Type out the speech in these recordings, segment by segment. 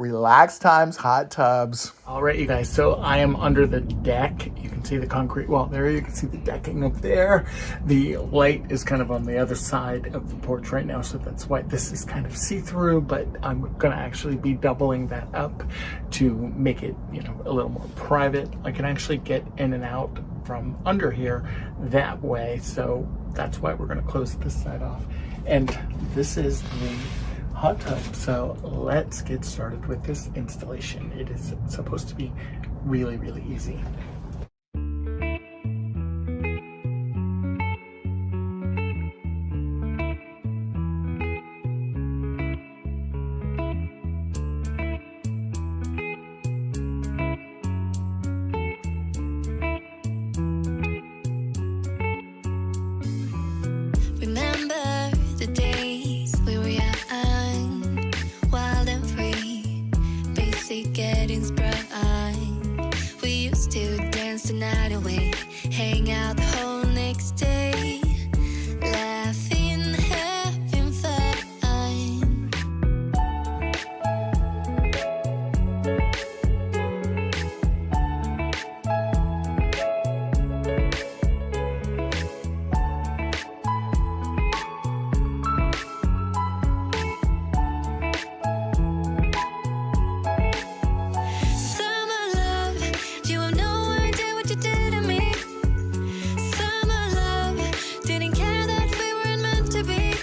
Relax times, hot tubs. All right, you guys, so I am under the deck. You can see the concrete wall there. You can see the decking up there. The light is kind of on the other side of the porch right now, so that's why this is kind of see-through, but I'm gonna actually be doubling that up to make it, you know, a little more private. I can actually get in and out from under here that way, so that's why we're gonna close this side off. And this is the hot tub. So let's get started with this installation. It is supposed to be really, really easy. Remember the days we were young, wild and free, basic getting sprung. We used to dance the night away, hang out the whole next day, laughing, having fun. Summer love, you have no idea what you did to me. Summer love, didn't care that we weren't meant to be.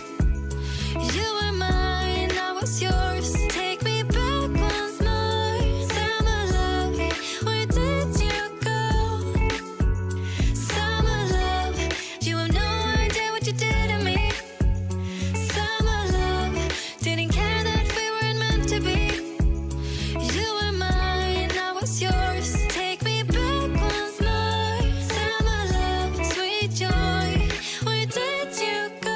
You were mine, I was yours. Take me back once more. Summer love, where did you go? Summer love, you have no idea what you did to me. Summer love, didn't care that we weren't meant to be. You were mine, I was yours. Take me back once more. Summer love, sweet joy, where did you go?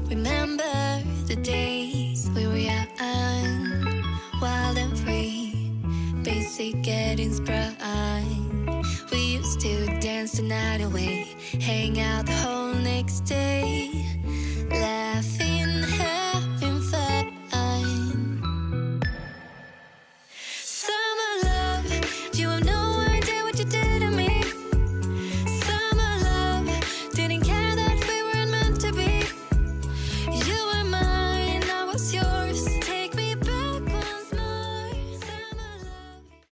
Remember the days we were young, wild and free, basic getting sprung. We used to dance the night away, hang out the whole next day.